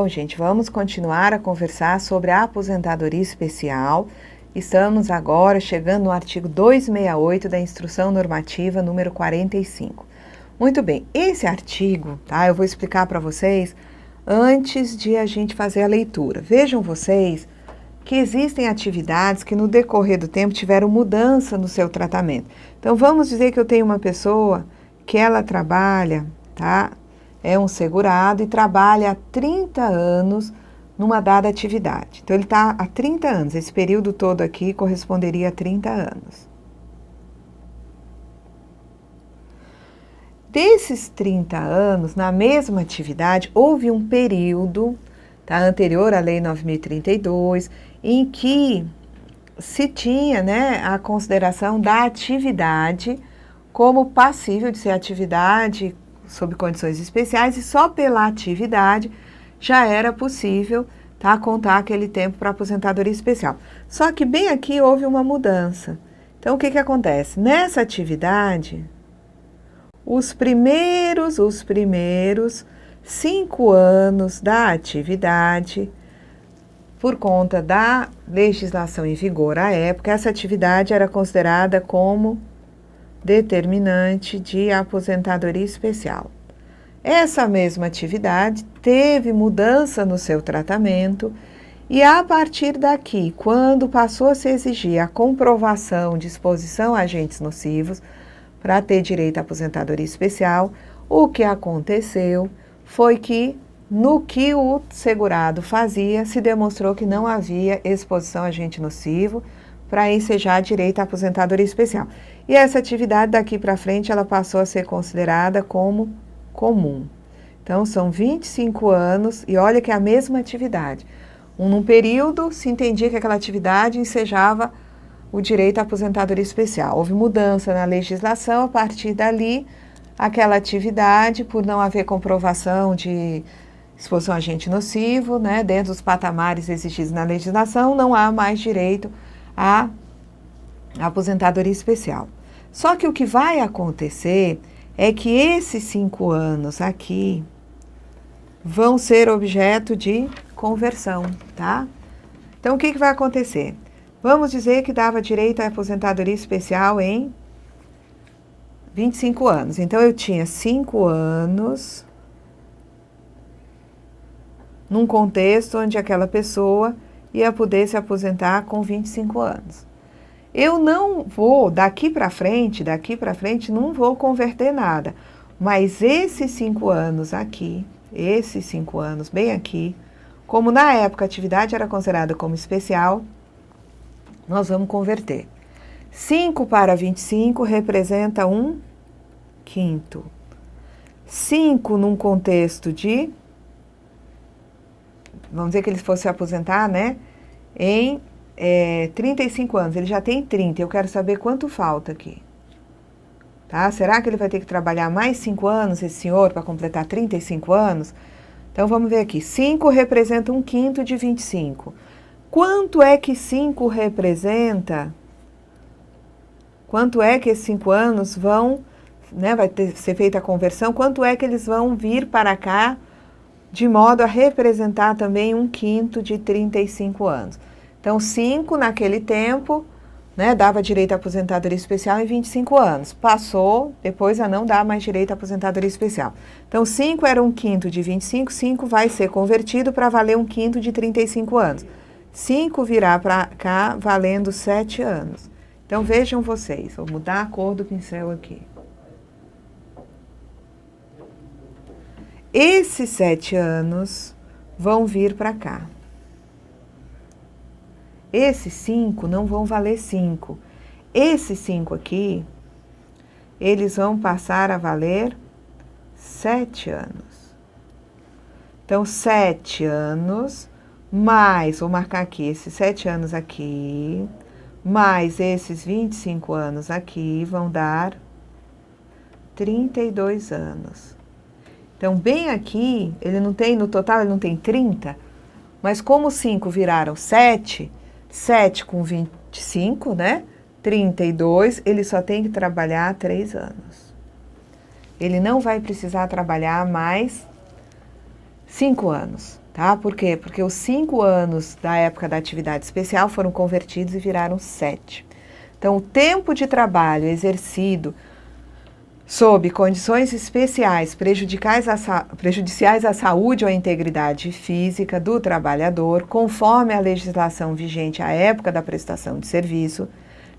Bom, gente, vamos continuar a conversar sobre a aposentadoria especial. Estamos agora chegando no artigo 268 da Instrução Normativa número 45. Muito bem, esse artigo, tá? Eu vou explicar para vocês antes de a gente fazer a leitura. Vejam vocês que existem atividades que no decorrer do tempo tiveram mudança no seu tratamento. Então, vamos dizer que eu tenho uma pessoa que ela trabalha, tá? É um segurado e trabalha há 30 anos numa dada atividade. Então, ele está há 30 anos. Esse período todo aqui corresponderia a 30 anos. Desses 30 anos, na mesma atividade, houve um período, tá, anterior à Lei 9.032, em que se tinha, né, a consideração da atividade como passível de ser atividade sob condições especiais, e só pela atividade já era possível, tá, contar aquele tempo para aposentadoria especial. Só que bem aqui houve uma mudança. Então, o que acontece? Nessa atividade, os primeiros 5 anos da atividade, por conta da legislação em vigor à época, essa atividade era considerada como determinante de aposentadoria especial. Essa mesma atividade teve mudança no seu tratamento e, a partir daqui, quando passou a se exigir a comprovação de exposição a agentes nocivos para ter direito à aposentadoria especial, o que aconteceu foi que, no que o segurado fazia, se demonstrou que não havia exposição a agente nocivo para ensejar direito à aposentadoria especial. E essa atividade daqui para frente, ela passou a ser considerada como comum. Então, são 25 anos e olha que é a mesma atividade. Num período, se entendia que aquela atividade ensejava o direito à aposentadoria especial. Houve mudança na legislação, a partir dali, aquela atividade, por não haver comprovação de exposição a agente nocivo, né, dentro dos patamares exigidos na legislação, não há mais direito à aposentadoria especial. Só que o que vai acontecer é que esses 5 anos aqui vão ser objeto de conversão, tá? Então, o que vai acontecer? Vamos dizer que dava direito à aposentadoria especial em 25 anos. Então, eu tinha 5 anos num contexto onde aquela pessoa ia poder se aposentar com 25 anos. Eu não vou, daqui para frente, não vou converter nada. Mas esses 5 anos aqui, esses 5 anos bem aqui, como na época a atividade era considerada como especial, nós vamos converter. 5 para 25 representa 1/5. 5 num contexto de, vamos dizer que ele fosse se aposentar, né, em 35 anos, ele já tem 30, eu quero saber quanto falta aqui. Tá? Será que ele vai ter que trabalhar mais 5 anos, esse senhor, para completar 35 anos? Então, vamos ver aqui. 5 representa 1/5 de 25. Quanto é que 5 representa? Quanto é que esses 5 anos vão, né, vai ser feita a conversão, quanto é que eles vão vir para cá, de modo a representar também 1/5 de 35 anos. Então, 5 naquele tempo, né, dava direito à aposentadoria especial em 25 anos. Passou, depois a não dar mais direito à aposentadoria especial. Então, 5 era 1/5 de 25, 5 vai ser convertido para valer 1/5 de 35 anos. 5 virá para cá valendo 7 anos. Então, vejam vocês, vou mudar a cor do pincel aqui. Esses 7 anos vão vir para cá. Esses 5 não vão valer 5. Esses 5 aqui, eles vão passar a valer 7 anos. Então, 7 anos, mais, vou marcar aqui, esses 7 anos aqui, mais esses 25 anos aqui, vão dar 32 anos. Então, bem aqui, ele não tem, no total, ele não tem 30, mas como 5 viraram 7, 7 com 25, né? 32, ele só tem que trabalhar 3 anos. Ele não vai precisar trabalhar mais 5 anos. tá? Por quê? Porque os 5 anos da época da atividade especial foram convertidos e viraram 7. Então, o tempo de trabalho exercido sob condições especiais prejudiciais à saúde ou à integridade física do trabalhador, conforme a legislação vigente à época da prestação de serviço,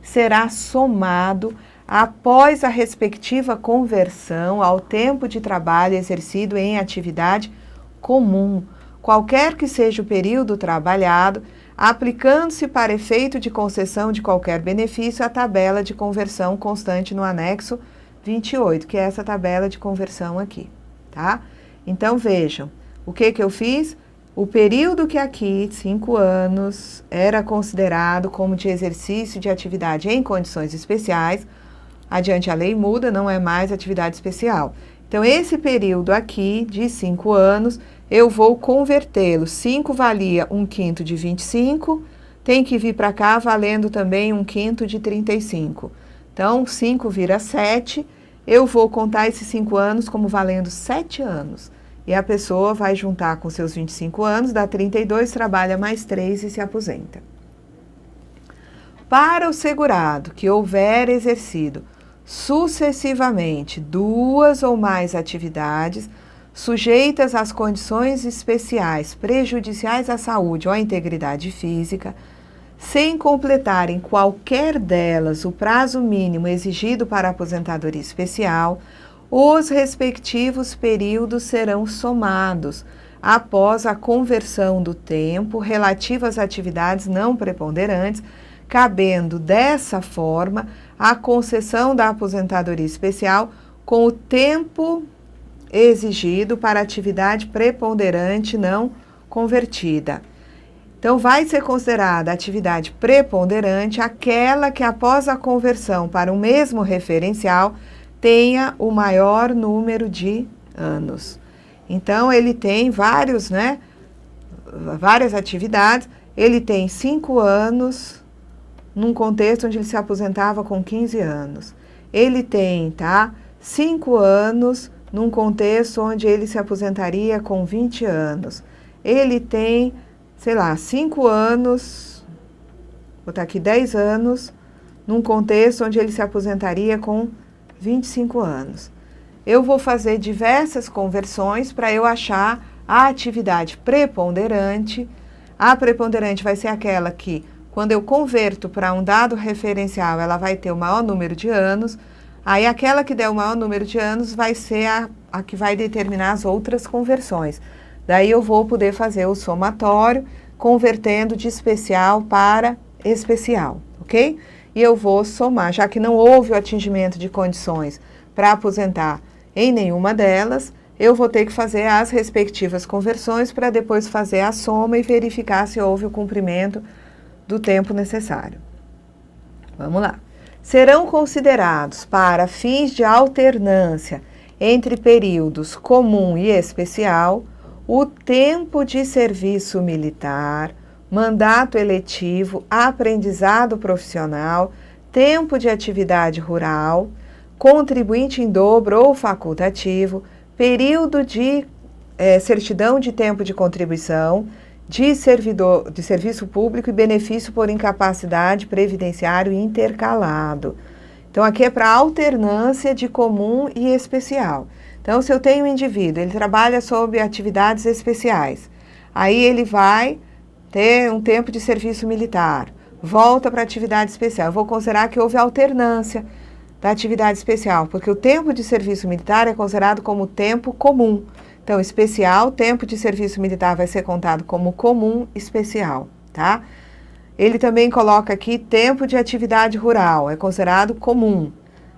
será somado após a respectiva conversão ao tempo de trabalho exercido em atividade comum, qualquer que seja o período trabalhado, aplicando-se para efeito de concessão de qualquer benefício a tabela de conversão constante no anexo 28, que é essa tabela de conversão aqui, tá? Então, vejam, o que eu fiz? O período que aqui, 5 anos, era considerado como de exercício de atividade em condições especiais, adiante a lei muda, não é mais atividade especial. Então, esse período aqui, de 5 anos, eu vou convertê-lo. 5 valia 1/5 de 25, tem que vir para cá valendo também 1/5 de 35. Então, 5 vira 7, eu vou contar esses 5 anos como valendo 7 anos. E a pessoa vai juntar com seus 25 anos, dá 32, trabalha mais 3 e se aposenta. Para o segurado que houver exercido sucessivamente 2 ou mais atividades sujeitas às condições especiais prejudiciais à saúde ou à integridade física, sem completar em qualquer delas o prazo mínimo exigido para a aposentadoria especial, os respectivos períodos serão somados após a conversão do tempo relativo às atividades não preponderantes, cabendo dessa forma a concessão da aposentadoria especial com o tempo exigido para a atividade preponderante não convertida. Então, vai ser considerada atividade preponderante aquela que, após a conversão para o mesmo referencial, tenha o maior número de anos. Então, ele tem várias atividades. Ele tem 5 anos num contexto onde ele se aposentava com 15 anos. Ele tem, 5 anos num contexto onde ele se aposentaria com 20 anos. Ele tem 5 anos, vou botar aqui 10 anos, num contexto onde ele se aposentaria com 25 anos. Eu vou fazer diversas conversões para eu achar a atividade preponderante. A preponderante vai ser aquela que, quando eu converto para um dado referencial, ela vai ter o maior número de anos. Aí, aquela que der o maior número de anos vai ser a que vai determinar as outras conversões. Daí eu vou poder fazer o somatório, convertendo de especial para especial, ok? E eu vou somar, já que não houve o atingimento de condições para aposentar em nenhuma delas, eu vou ter que fazer as respectivas conversões para depois fazer a soma e verificar se houve o cumprimento do tempo necessário. Vamos lá. Serão considerados para fins de alternância entre períodos comum e especial o tempo de serviço militar, mandato eletivo, aprendizado profissional, tempo de atividade rural, contribuinte em dobro ou facultativo, período de certidão de tempo de contribuição, de serviço público e benefício por incapacidade previdenciário intercalado. Então, aqui é para alternância de comum e especial. Então, se eu tenho um indivíduo, ele trabalha sob atividades especiais, aí ele vai ter um tempo de serviço militar, volta para a atividade especial. Eu vou considerar que houve alternância da atividade especial, porque o tempo de serviço militar é considerado como tempo comum. Então, especial, tempo de serviço militar vai ser contado como comum especial, tá? Ele também coloca aqui tempo de atividade rural, é considerado comum,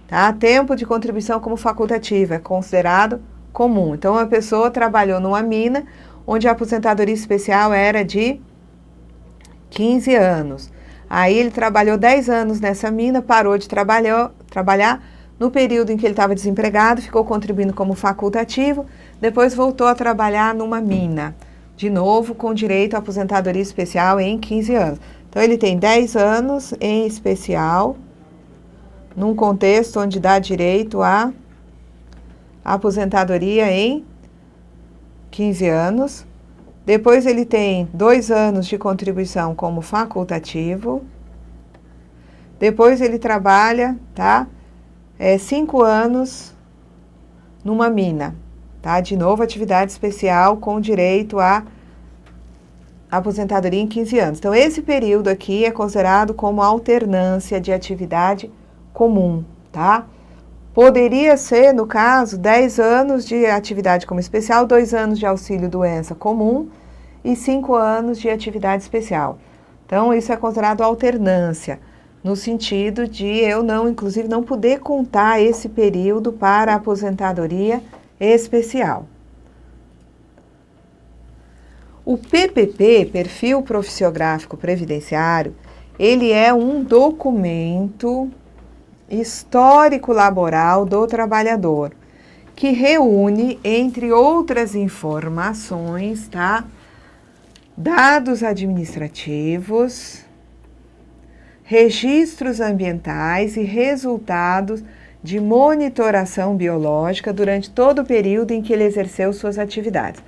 tá? Tempo de contribuição como facultativo, é considerado comum. Então, a pessoa trabalhou numa mina onde a aposentadoria especial era de 15 anos. Aí ele trabalhou 10 anos nessa mina, parou de trabalhar no período em que ele estava desempregado, ficou contribuindo como facultativo, depois voltou a trabalhar numa mina, de novo com direito à aposentadoria especial em 15 anos. Então, ele tem 10 anos em especial, num contexto onde dá direito à aposentadoria em 15 anos. Depois ele tem 2 anos de contribuição como facultativo. Depois ele trabalha, tá? 5 anos numa mina, tá? De novo, atividade especial com direito a aposentadoria em 15 anos. Então, esse período aqui é considerado como alternância de atividade comum, tá? Poderia ser, no caso, 10 anos de atividade como especial, 2 anos de auxílio-doença comum e 5 anos de atividade especial. Então, isso é considerado alternância, no sentido de eu não, inclusive, não poder contar esse período para a aposentadoria especial. O PPP, Perfil Profissiográfico Previdenciário, ele é um documento histórico laboral do trabalhador, que reúne, entre outras informações, tá? Dados administrativos, registros ambientais e resultados de monitoração biológica durante todo o período em que ele exerceu suas atividades.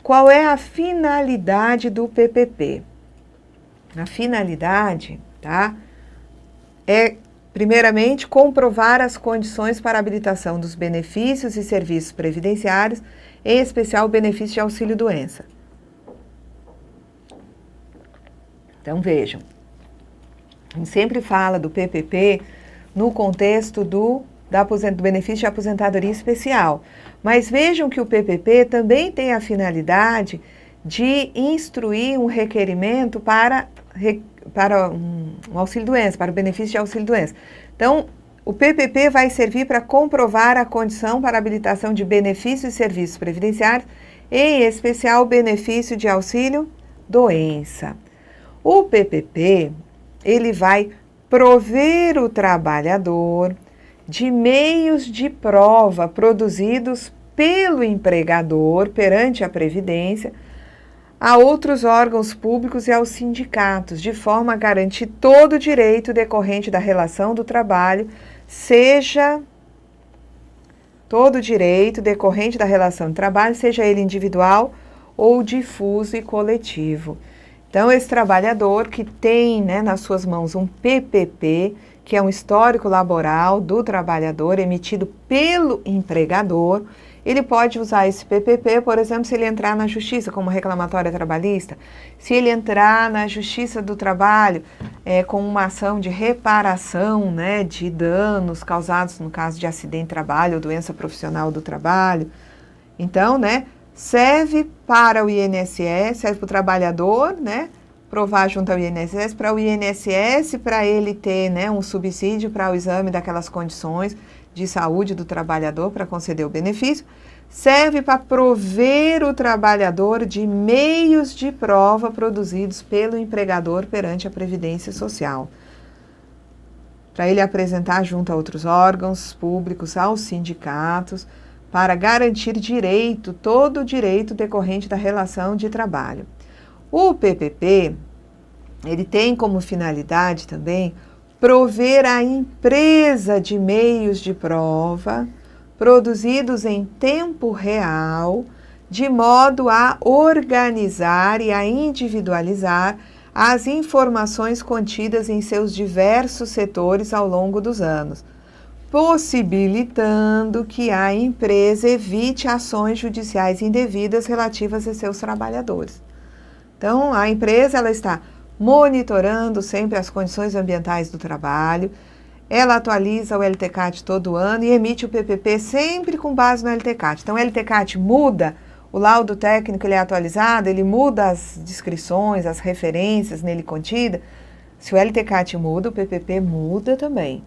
Qual é a finalidade do PPP? A finalidade, tá? É, primeiramente, comprovar as condições para habilitação dos benefícios e serviços previdenciários, em especial o benefício de auxílio-doença. Então, vejam. A gente sempre fala do PPP no contexto do benefício de aposentadoria especial. Mas vejam que o PPP também tem a finalidade de instruir um requerimento para um auxílio-doença, para o benefício de auxílio-doença. Então, o PPP vai servir para comprovar a condição para habilitação de benefícios e serviços previdenciários, em especial o benefício de auxílio-doença. O PPP, ele vai prover o trabalhador de meios de prova produzidos pelo empregador perante a Previdência a outros órgãos públicos e aos sindicatos, de forma a garantir todo o direito decorrente da relação do trabalho, seja ele individual ou difuso e coletivo. Então, esse trabalhador que tem, né, nas suas mãos um PPP, que é um histórico laboral do trabalhador emitido pelo empregador, ele pode usar esse PPP, por exemplo, se ele entrar na justiça como reclamatória trabalhista, se ele entrar na justiça do trabalho com uma ação de reparação, né, de danos causados no caso de acidente de trabalho ou doença profissional do trabalho. Então, né, serve para o INSS, serve para o trabalhador, né, provar junto ao INSS, para o INSS, para ele ter, né, um subsídio para o exame daquelas condições de saúde do trabalhador para conceder o benefício, serve para prover o trabalhador de meios de prova produzidos pelo empregador perante a Previdência Social, para ele apresentar junto a outros órgãos públicos, aos sindicatos, para garantir direito, todo o direito decorrente da relação de trabalho. O PPP, ele tem como finalidade também prover a empresa de meios de prova produzidos em tempo real, de modo a organizar e a individualizar as informações contidas em seus diversos setores ao longo dos anos, possibilitando que a empresa evite ações judiciais indevidas relativas a seus trabalhadores. Então, a empresa ela está monitorando sempre as condições ambientais do trabalho, ela atualiza o LTCAT todo ano e emite o PPP sempre com base no LTCAT. Então, o LTCAT muda, o laudo técnico ele é atualizado, ele muda as descrições, as referências nele contidas. Se o LTCAT muda, o PPP muda também.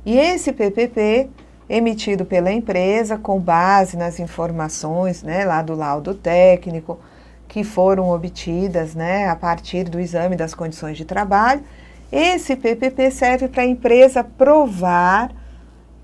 E esse PPP, emitido pela empresa com base nas informações, né, lá do laudo técnico, que foram obtidas, né, a partir do exame das condições de trabalho, esse PPP serve para a empresa provar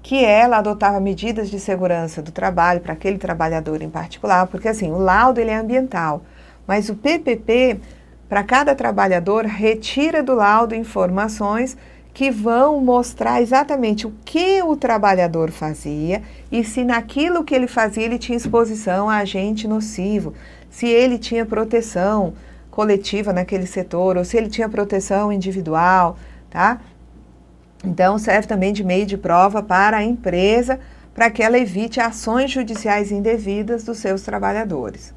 que ela adotava medidas de segurança do trabalho para aquele trabalhador em particular, porque assim, o laudo ele é ambiental, mas o PPP, para cada trabalhador, retira do laudo informações que vão mostrar exatamente o que o trabalhador fazia e se naquilo que ele fazia ele tinha exposição a agente nocivo, se ele tinha proteção coletiva naquele setor ou se ele tinha proteção individual, tá? Então, serve também de meio de prova para a empresa, para que ela evite ações judiciais indevidas dos seus trabalhadores.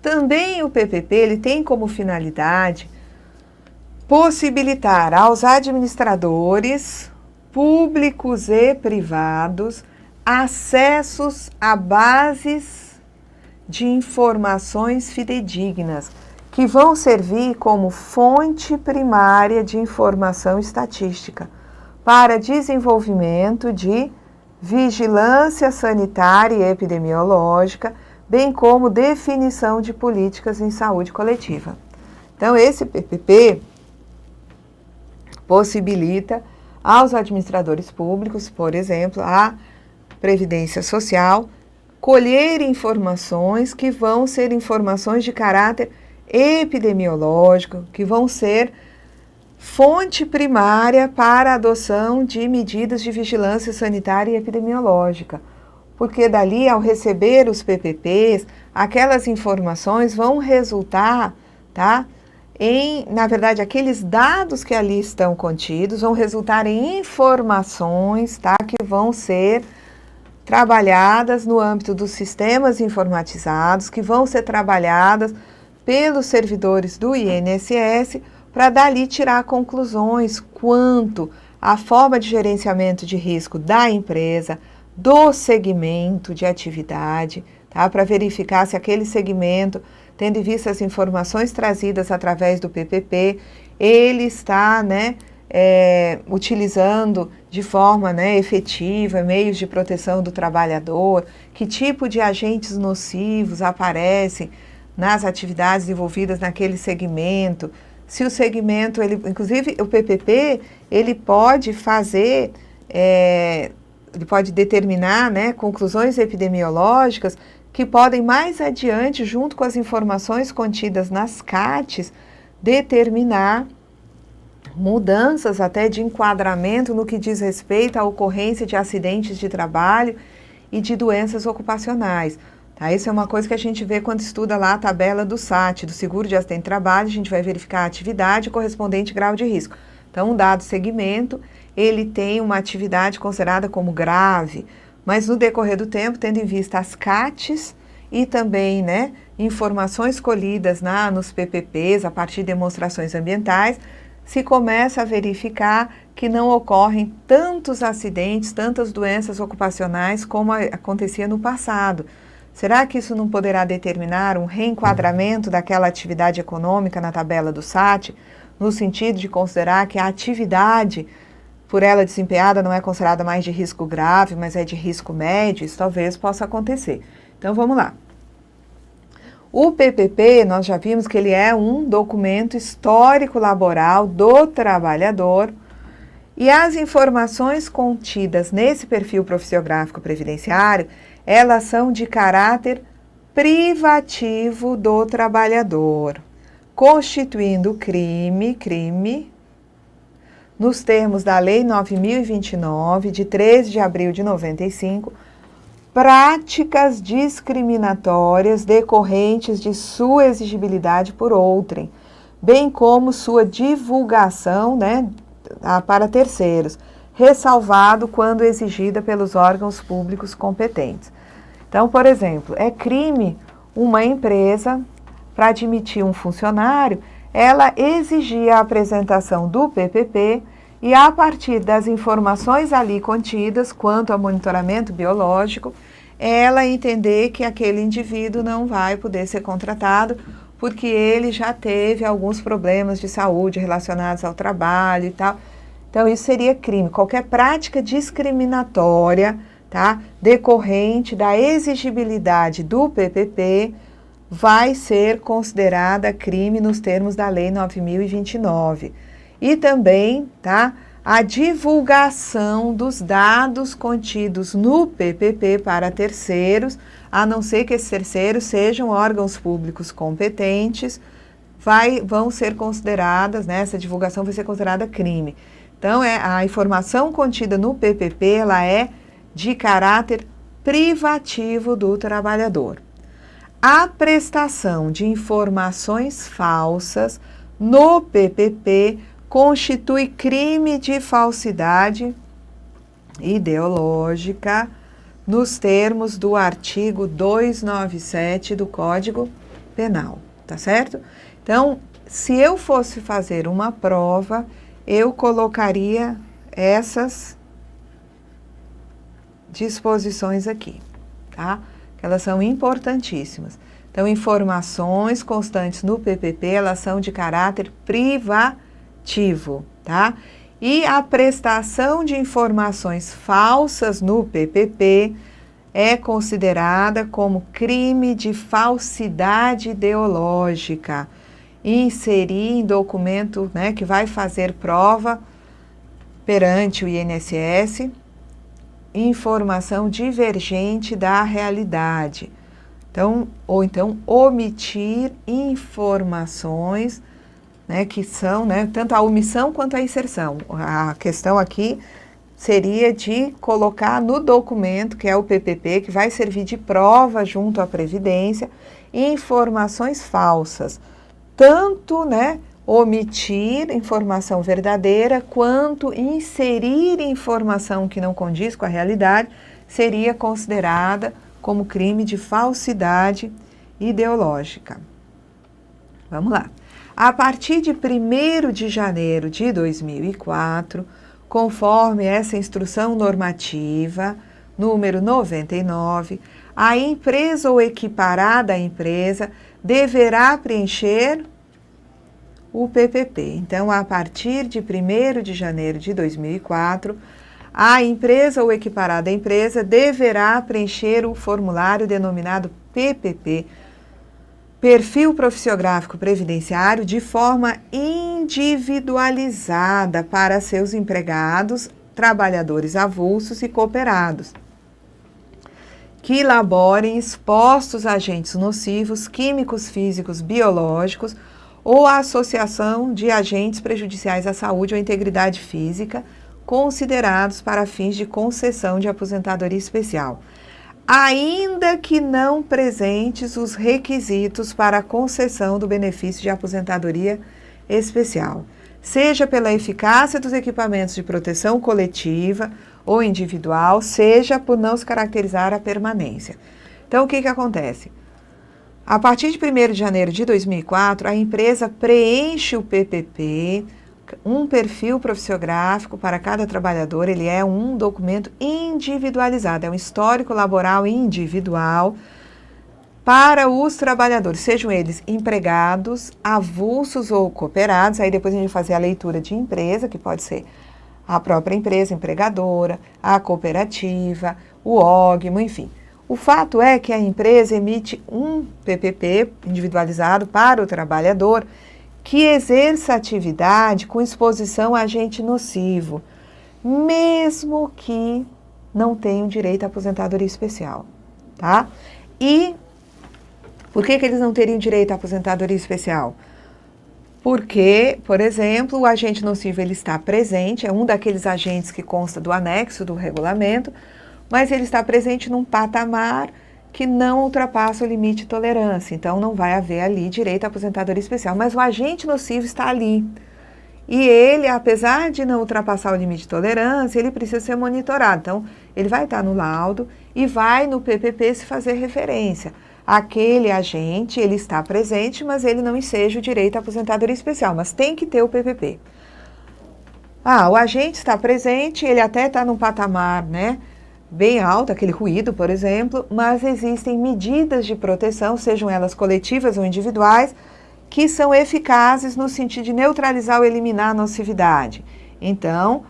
Também o PPP ele tem como finalidade possibilitar aos administradores, públicos e privados, acessos a bases de informações fidedignas, que vão servir como fonte primária de informação estatística para desenvolvimento de vigilância sanitária e epidemiológica, bem como definição de políticas em saúde coletiva. Então, esse PPP possibilita aos administradores públicos, por exemplo, a Previdência Social, colher informações que vão ser informações de caráter epidemiológico, que vão ser fonte primária para a adoção de medidas de vigilância sanitária e epidemiológica. Porque dali, ao receber os PPPs, aquelas informações vão resultar, tá? Na verdade, aqueles dados que ali estão contidos vão resultar em informações, tá? Que vão ser trabalhadas no âmbito dos sistemas informatizados, que vão ser trabalhadas pelos servidores do INSS, para dali tirar conclusões quanto à forma de gerenciamento de risco da empresa, do segmento de atividade, tá? Para verificar se aquele segmento, tendo em vista as informações trazidas através do PPP, ele está, utilizando de forma, efetiva meios de proteção do trabalhador, que tipo de agentes nocivos aparecem nas atividades envolvidas naquele segmento, se o segmento, inclusive o PPP, ele pode fazer, ele pode determinar, conclusões epidemiológicas que podem mais adiante, junto com as informações contidas nas CATs, determinar mudanças até de enquadramento no que diz respeito à ocorrência de acidentes de trabalho e de doenças ocupacionais. Tá? Isso é uma coisa que a gente vê quando estuda lá a tabela do SAT, do seguro de acidente de trabalho, a gente vai verificar a atividade e correspondente grau de risco. Então, um dado segmento, ele tem uma atividade considerada como grave, mas no decorrer do tempo, tendo em vista as CATs e também, informações colhidas nos PPPs, a partir de demonstrações ambientais, se começa a verificar que não ocorrem tantos acidentes, tantas doenças ocupacionais como acontecia no passado. Será que isso não poderá determinar um reenquadramento daquela atividade econômica na tabela do SAT, no sentido de considerar que a atividade, por ela desempenhada, não é considerada mais de risco grave, mas é de risco médio? Isso talvez possa acontecer. Então, vamos lá. O PPP, nós já vimos que ele é um documento histórico laboral do trabalhador e as informações contidas nesse perfil profissiográfico previdenciário, elas são de caráter privativo do trabalhador, constituindo crime, nos termos da Lei 9.029, de 13 de abril de 95, práticas discriminatórias decorrentes de sua exigibilidade por outrem, bem como sua divulgação, para terceiros, ressalvado quando exigida pelos órgãos públicos competentes. Então, por exemplo, é crime uma empresa, para admitir um funcionário, ela exigia a apresentação do PPP e, a partir das informações ali contidas quanto ao monitoramento biológico, ela entender que aquele indivíduo não vai poder ser contratado porque ele já teve alguns problemas de saúde relacionados ao trabalho e tal. Então, isso seria crime. Qualquer prática discriminatória, tá, decorrente da exigibilidade do PPP vai ser considerada crime nos termos da Lei 9.029. E também, tá, a divulgação dos dados contidos no PPP para terceiros, a não ser que esses terceiros sejam órgãos públicos competentes, vão ser consideradas, essa divulgação vai ser considerada crime. Então, a informação contida no PPP, ela é de caráter privativo do trabalhador. A prestação de informações falsas no PPP constitui crime de falsidade ideológica nos termos do artigo 297 do Código Penal, tá certo? Então, se eu fosse fazer uma prova, eu colocaria essas disposições aqui, tá? Elas são importantíssimas. Então, informações constantes no PPP, elas são de caráter privativo, tá? E a prestação de informações falsas no PPP é considerada como crime de falsidade ideológica. Inserir em documento, né, que vai fazer prova perante o INSS informação divergente da realidade. Então, ou então omitir informações, né, que são, né, tanto a omissão quanto a inserção. A questão aqui seria de colocar no documento, que é o PPP, que vai servir de prova junto à Previdência, informações falsas. Tanto, né, omitir informação verdadeira, quanto inserir informação que não condiz com a realidade, seria considerada como crime de falsidade ideológica. Vamos lá. A partir de 1º de janeiro de 2004, conforme essa instrução normativa, número 99, a empresa ou equiparada à empresa deverá preencher o PPP. Então, a partir de 1º de janeiro de 2004, a empresa ou equiparada à empresa deverá preencher o formulário denominado PPP, Perfil Profissiográfico Previdenciário, de forma individualizada para seus empregados, trabalhadores avulsos e cooperados, que elaborem expostos agentes nocivos, químicos, físicos, biológicos ou a associação de agentes prejudiciais à saúde ou integridade física, considerados para fins de concessão de aposentadoria especial, ainda que não presentes os requisitos para a concessão do benefício de aposentadoria especial, seja pela eficácia dos equipamentos de proteção coletiva ou individual, seja por não se caracterizar a permanência. Então, o que acontece? A partir de 1º de janeiro de 2004, a empresa preenche o PPP, um perfil profissiográfico para cada trabalhador. Ele é um documento individualizado, é um histórico laboral individual para os trabalhadores, sejam eles empregados, avulsos ou cooperados. Aí depois a gente vai fazer a leitura de empresa, que pode ser a própria empresa empregadora, a cooperativa, o ógmo, enfim. O fato é que a empresa emite um PPP individualizado para o trabalhador que exerça atividade com exposição a agente nocivo, mesmo que não tenham direito à aposentadoria especial, tá? E por que eles não teriam direito à aposentadoria especial? Porque, por exemplo, o agente nocivo ele está presente, é um daqueles agentes que consta do anexo do regulamento, mas ele está presente num patamar que não ultrapassa o limite de tolerância. Então, não vai haver ali direito à aposentadoria especial. Mas o agente nocivo está ali. E ele, apesar de não ultrapassar o limite de tolerância, ele precisa ser monitorado. Então, ele vai estar no laudo e vai no PPP se fazer referência. Aquele agente, ele está presente, mas ele não enseja o direito à aposentadoria especial. Mas tem que ter o PPP. O agente está presente, ele até está num patamar, né, bem alto, aquele ruído, por exemplo, mas existem medidas de proteção, sejam elas coletivas ou individuais, que são eficazes no sentido de neutralizar ou eliminar a nocividade. Então,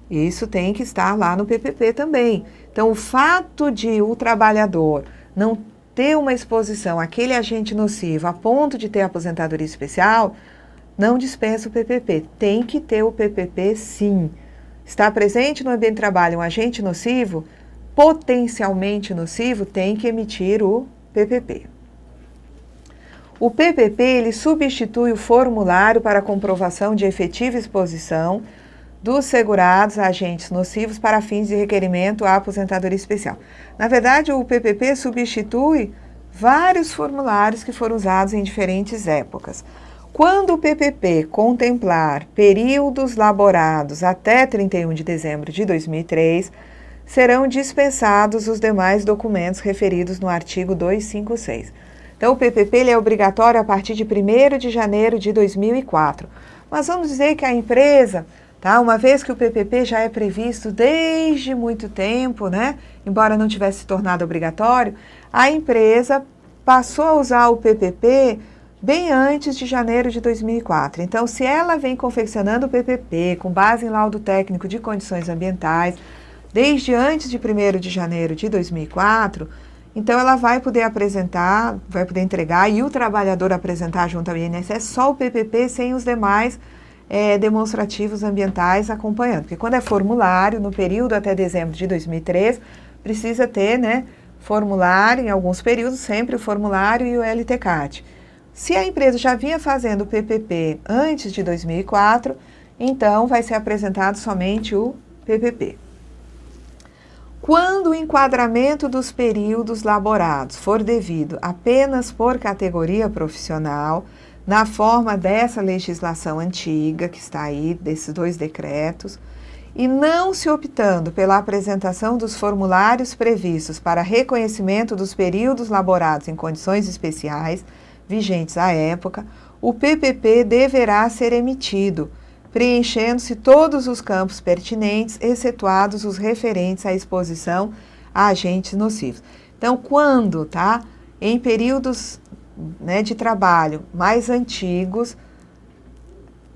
isso tem que estar lá no PPP também. Então, o fato de o trabalhador não ter uma exposição àquele agente nocivo a ponto de ter aposentadoria especial, não dispensa o PPP. Tem que ter o PPP, sim. Está presente no ambiente de trabalho um agente nocivo, potencialmente nocivo, tem que emitir o PPP. O PPP, ele substitui o formulário para comprovação de efetiva exposição dos segurados a agentes nocivos para fins de requerimento à aposentadoria especial. Na verdade, o PPP substitui vários formulários que foram usados em diferentes épocas. Quando o PPP contemplar períodos laborados até 31 de dezembro de 2003, serão dispensados os demais documentos referidos no artigo 256. Então, o PPP ele é obrigatório a partir de 1º de janeiro de 2004. Mas vamos dizer que a empresa, tá, uma vez que o PPP já é previsto desde muito tempo, né, embora não tivesse se tornado obrigatório, a empresa passou a usar o PPP bem antes de janeiro de 2004. Então, se ela vem confeccionando o PPP com base em laudo técnico de condições ambientais, desde antes de 1º de janeiro de 2004, então ela vai poder apresentar, vai poder entregar e o trabalhador apresentar junto ao INSS só o PPP sem os demais demonstrativos ambientais acompanhando. Porque quando é formulário, no período até dezembro de 2003, precisa ter, né, formulário, em alguns períodos, sempre o formulário e o LTCAT. Se a empresa já vinha fazendo o PPP antes de 2004, então vai ser apresentado somente o PPP. Quando o enquadramento dos períodos laborados for devido apenas por categoria profissional, na forma dessa legislação antiga, que está aí, desses 2 decretos, e não se optando pela apresentação dos formulários previstos para reconhecimento dos períodos laborados em condições especiais, vigentes à época, o PPP deverá ser emitido, preenchendo-se todos os campos pertinentes, excetuados os referentes à exposição a agentes nocivos. Então, quando, tá, em períodos, né, de trabalho mais antigos,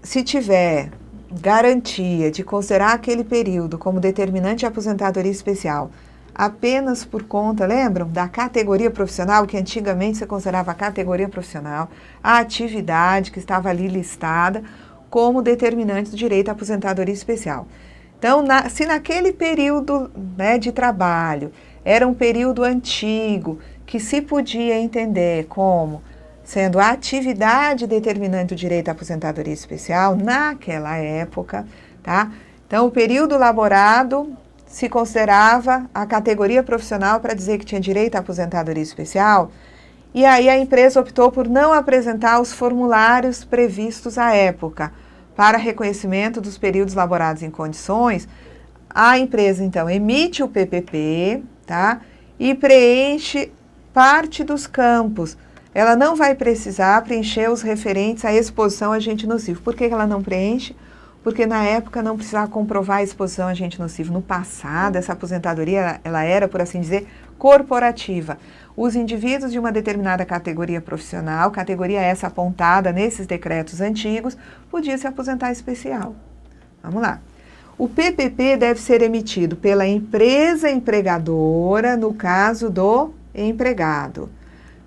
se tiver garantia de considerar aquele período como determinante de aposentadoria especial, apenas por conta, lembram, da categoria profissional, que antigamente você considerava a categoria profissional, a atividade que estava ali listada como determinante do direito à aposentadoria especial. Então, se naquele período, né, de trabalho era um período antigo, que se podia entender como sendo a atividade determinante do direito à aposentadoria especial, naquela época, tá? Então, o período laborado se considerava a categoria profissional para dizer que tinha direito à aposentadoria especial, e aí a empresa optou por não apresentar os formulários previstos à época para reconhecimento dos períodos laborados em condições. A empresa, então, emite o PPP, tá? E preenche parte dos campos. Ela não vai precisar preencher os referentes à exposição a agente nocivo. Por que ela não preenche? Porque na época não precisava comprovar a exposição a agente nocivo. No passado, essa aposentadoria ela era, por assim dizer, corporativa. Os indivíduos de uma determinada categoria profissional, categoria essa apontada nesses decretos antigos, podiam se aposentar especial. Vamos lá. O PPP deve ser emitido pela empresa empregadora, no caso do empregado,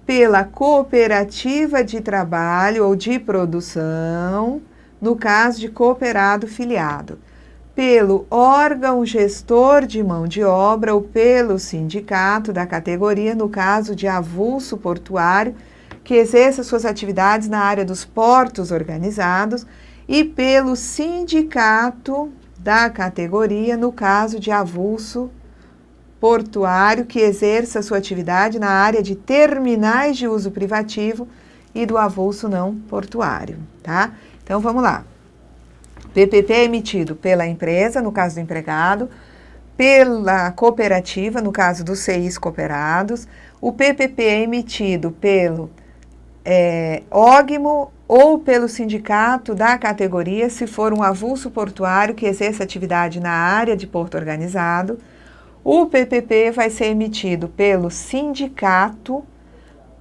pela cooperativa de trabalho ou de produção, no caso de cooperado filiado, pelo órgão gestor de mão de obra ou pelo sindicato da categoria, no caso de avulso portuário, que exerça suas atividades na área dos portos organizados, e pelo sindicato da categoria, no caso de avulso portuário, que exerça sua atividade na área de terminais de uso privativo e do avulso não portuário, tá? Então, vamos lá. PPP é emitido pela empresa, no caso do empregado, pela cooperativa, no caso dos CIs cooperados. O PPP é emitido pelo ógmo ou pelo sindicato da categoria, se for um avulso portuário que exerça atividade na área de porto organizado. O PPP vai ser emitido pelo sindicato,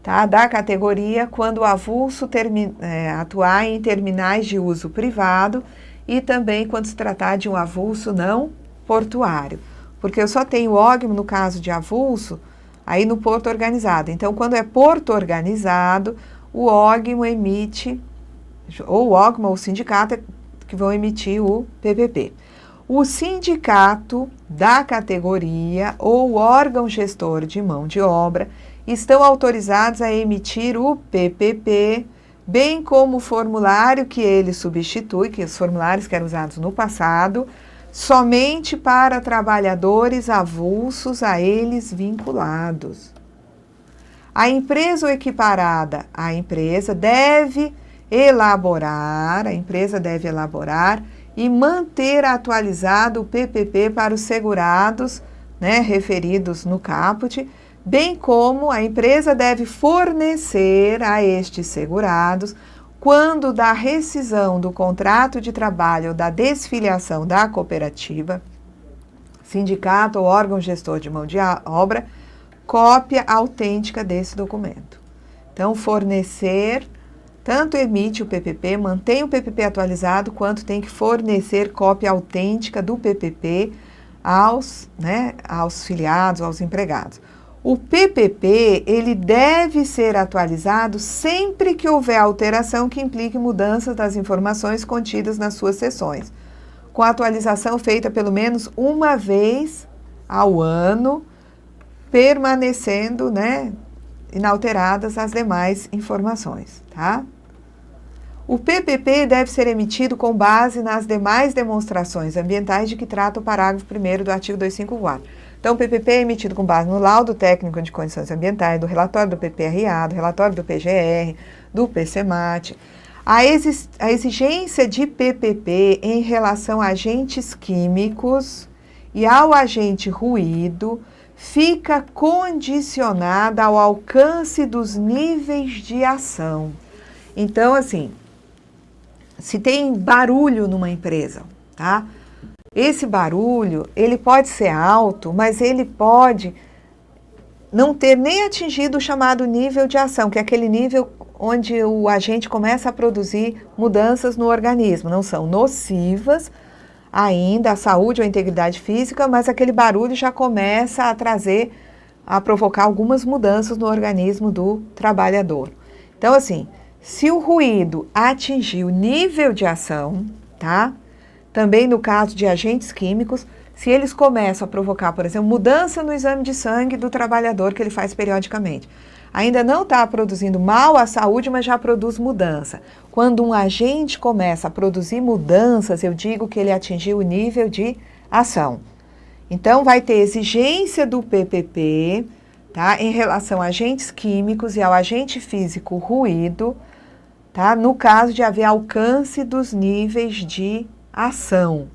tá, da categoria, quando o avulso atuar em terminais de uso privado, e também quando se tratar de um avulso não portuário. Porque eu só tenho ógmo no caso de avulso, aí no porto organizado. Então, quando é porto organizado, o ógmo emite, ou o ógmo ou o sindicato que vão emitir o PPP. O sindicato da categoria ou o órgão gestor de mão de obra estão autorizados a emitir o PPP bem como o formulário que ele substitui, que os formulários que eram usados no passado, somente para trabalhadores avulsos a eles vinculados. A empresa ou equiparada à empresa deve elaborar e manter atualizado o PPP para os segurados, né, referidos no caput, bem como a empresa deve fornecer a estes segurados, quando da rescisão do contrato de trabalho ou da desfiliação da cooperativa, sindicato ou órgão gestor de mão de obra, cópia autêntica desse documento. Então, fornecer, tanto emite o PPP, mantém o PPP atualizado, quanto tem que fornecer cópia autêntica do PPP aos filiados, aos empregados. O PPP, ele deve ser atualizado sempre que houver alteração que implique mudanças das informações contidas nas suas seções, com a atualização feita pelo menos uma vez ao ano, permanecendo, inalteradas as demais informações, tá? O PPP deve ser emitido com base nas demais demonstrações ambientais de que trata o parágrafo 1º do artigo 254. Então, o PPP é emitido com base no laudo técnico de condições ambientais, do relatório do PPRA, do relatório do PGR, do PCMAT. A exigência de PPP em relação a agentes químicos e ao agente ruído fica condicionada ao alcance dos níveis de ação. Então, assim, se tem barulho numa empresa, tá? Esse barulho, ele pode ser alto, mas ele pode não ter nem atingido o chamado nível de ação, que é aquele nível onde o agente começa a produzir mudanças no organismo. Não são nocivas ainda à saúde ou à integridade física, mas aquele barulho já começa a provocar algumas mudanças no organismo do trabalhador. Então, assim, se o ruído atingir o nível de ação, tá? Também no caso de agentes químicos, se eles começam a provocar, por exemplo, mudança no exame de sangue do trabalhador que ele faz periodicamente. Ainda não está produzindo mal à saúde, mas já produz mudança. Quando um agente começa a produzir mudanças, eu digo que ele atingiu o nível de ação. Então, vai ter exigência do PPP, tá? Em relação a agentes químicos e ao agente físico ruído, tá? No caso de haver alcance dos níveis de ação.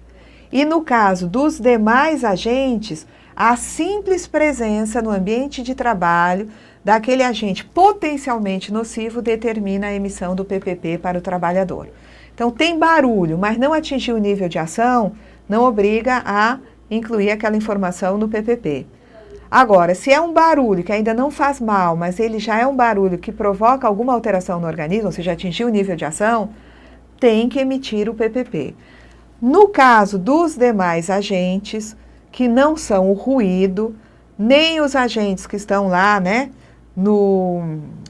E no caso dos demais agentes, a simples presença no ambiente de trabalho daquele agente potencialmente nocivo determina a emissão do PPP para o trabalhador. Então, tem barulho, mas não atingiu o nível de ação, não obriga a incluir aquela informação no PPP. Agora, se é um barulho que ainda não faz mal, mas ele já é um barulho que provoca alguma alteração no organismo, ou seja, atingiu o nível de ação, tem que emitir o PPP. No caso dos demais agentes, que não são o ruído, nem os agentes que estão lá,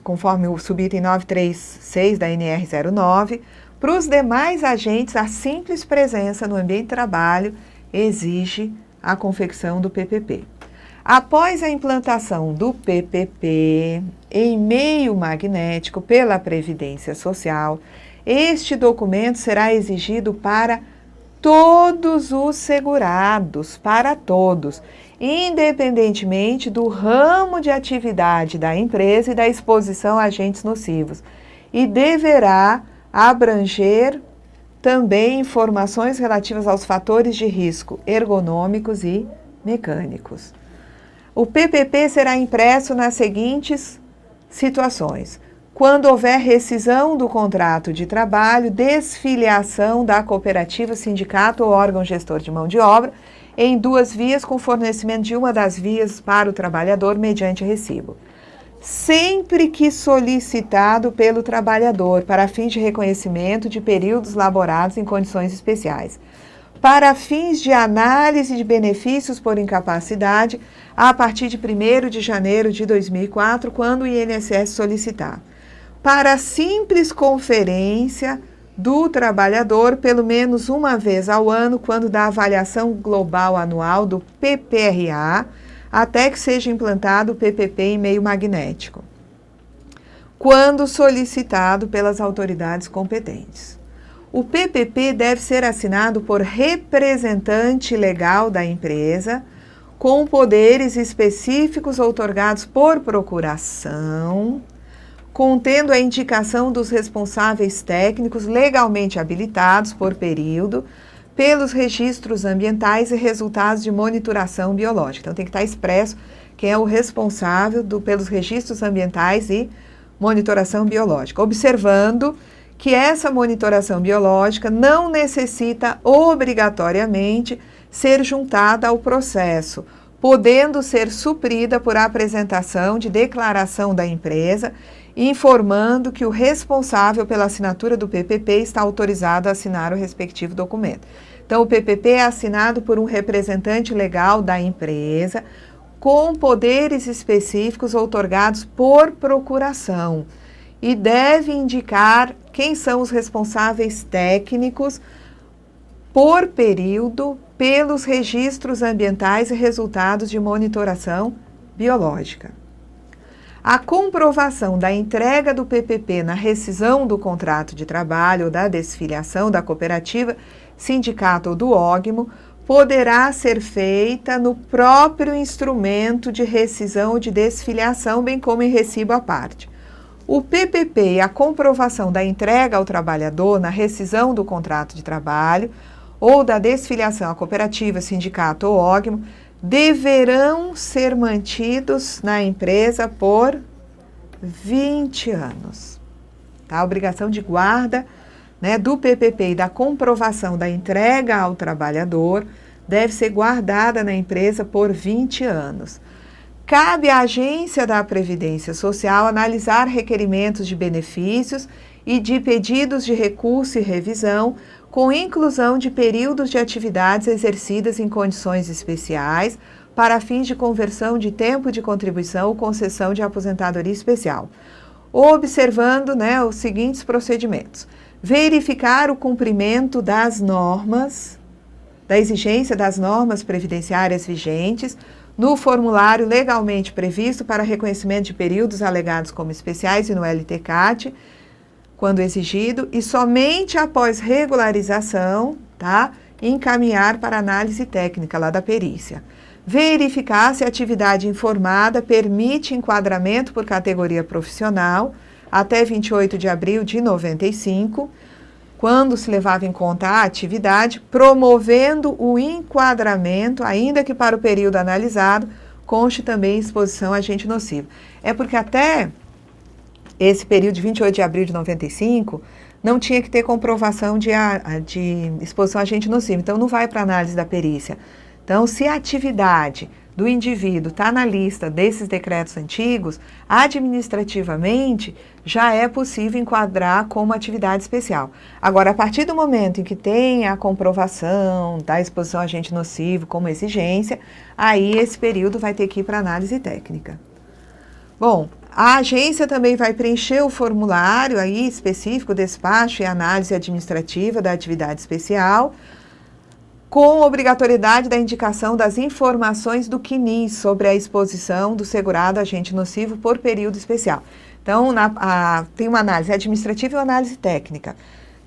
conforme o subitem 936 da NR09, para os demais agentes, a simples presença no ambiente de trabalho exige a confecção do PPP. Após a implantação do PPP em meio magnético pela Previdência Social, este documento será exigido para todos os segurados, para todos, independentemente do ramo de atividade da empresa e da exposição a agentes nocivos, e deverá abranger também informações relativas aos fatores de risco ergonômicos e mecânicos. O PPP será impresso nas seguintes situações: quando houver rescisão do contrato de trabalho, desfiliação da cooperativa, sindicato ou órgão gestor de mão de obra, em 2 vias, com fornecimento de uma das vias para o trabalhador mediante recibo. Sempre que solicitado pelo trabalhador, para fins de reconhecimento de períodos laborados em condições especiais. Para fins de análise de benefícios por incapacidade, a partir de 1º de janeiro de 2004, quando o INSS solicitar. Para simples conferência do trabalhador, pelo menos uma vez ao ano, quando da avaliação global anual do PPRA, até que seja implantado o PPP em meio magnético. quando solicitado pelas autoridades competentes. O PPP deve ser assinado por representante legal da empresa, com poderes específicos outorgados por procuração, contendo a indicação dos responsáveis técnicos legalmente habilitados por período, pelos registros ambientais e resultados de monitoração biológica. Então, tem que estar expresso quem é o responsável pelos registros ambientais e monitoração biológica, observando que essa monitoração biológica não necessita obrigatoriamente ser juntada ao processo, podendo ser suprida por apresentação de declaração da empresa, informando que o responsável pela assinatura do PPP está autorizado a assinar o respectivo documento. Então, o PPP é assinado por um representante legal da empresa, com poderes específicos outorgados por procuração, e deve indicar quem são os responsáveis técnicos por período pelos registros ambientais e resultados de monitoração biológica. A comprovação da entrega do PPP na rescisão do contrato de trabalho ou da desfiliação da cooperativa, sindicato ou do ógmo poderá ser feita no próprio instrumento de rescisão ou de desfiliação, bem como em recibo à parte. O PPP e a comprovação da entrega ao trabalhador na rescisão do contrato de trabalho ou da desfiliação à cooperativa, sindicato ou ógmo deverão ser mantidos na empresa por 20 anos. Tá? A obrigação de guarda, né, do PPP e da comprovação da entrega ao trabalhador deve ser guardada na empresa por 20 anos. Cabe à Agência da Previdência Social analisar requerimentos de benefícios e de pedidos de recurso e revisão, com inclusão de períodos de atividades exercidas em condições especiais, para fins de conversão de tempo de contribuição ou concessão de aposentadoria especial, observando, né, os seguintes procedimentos: verificar o cumprimento das normas, da exigência das normas previdenciárias vigentes, no formulário legalmente previsto para reconhecimento de períodos alegados como especiais e no LTCAT, quando exigido, e somente após regularização, tá, encaminhar para análise técnica lá da perícia. Verificar se a atividade informada permite enquadramento por categoria profissional até 28 de abril de 95, quando se levava em conta a atividade, promovendo o enquadramento, ainda que para o período analisado, conste também exposição a agente nocivo. É porque até esse período de 28 de abril de 95, não tinha que ter comprovação de exposição a agente nocivo, então não vai para análise da perícia. Então, se a atividade do indivíduo está na lista desses decretos antigos, administrativamente já é possível enquadrar como atividade especial. Agora, a partir do momento em que tem a comprovação da exposição a agente nocivo como exigência, aí esse período vai ter que ir para análise técnica. Bom, a agência também vai preencher o formulário aí específico, despacho e análise administrativa da atividade especial, com obrigatoriedade da indicação das informações do CNIS sobre a exposição do segurado a agente nocivo por período especial. Então, tem uma análise administrativa e uma análise técnica.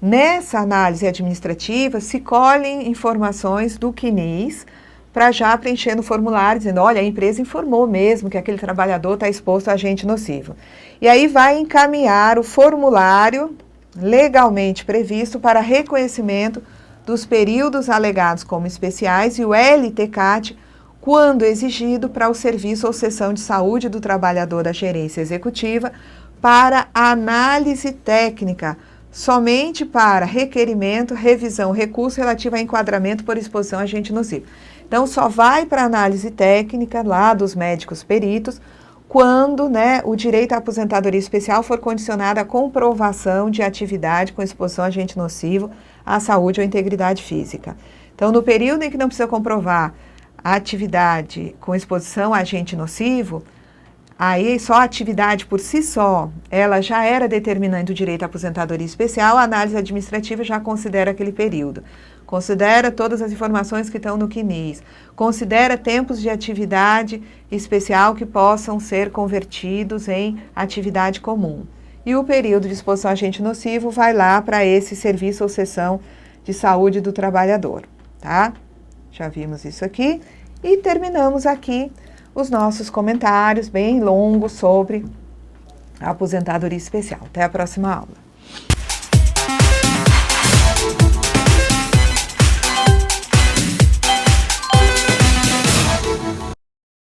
Nessa análise administrativa, se colhem informações do CNIS para já preencher no formulário, dizendo, olha, a empresa informou mesmo que aquele trabalhador está exposto a agente nocivo. E aí vai encaminhar o formulário legalmente previsto para reconhecimento dos períodos alegados como especiais e o LTCAT, quando exigido, para o serviço ou seção de saúde do trabalhador da gerência executiva, para análise técnica, somente para requerimento, revisão, recurso relativo a enquadramento por exposição a agente nocivo. Então, só vai para análise técnica lá dos médicos peritos, quando, né, o direito à aposentadoria especial for condicionado à comprovação de atividade com exposição a agente nocivo à saúde ou integridade física. Então, no período em que não precisa comprovar a atividade com exposição a agente nocivo, aí só a atividade por si só, ela já era determinante do direito à aposentadoria especial, a análise administrativa já considera aquele período. Considera todas as informações que estão no CNIS, considera tempos de atividade especial que possam ser convertidos em atividade comum. e o período de exposição a agente nocivo vai lá para esse serviço ou seção de saúde do trabalhador, tá? Já vimos isso aqui e terminamos aqui os nossos comentários bem longos sobre a aposentadoria especial. Até a próxima aula.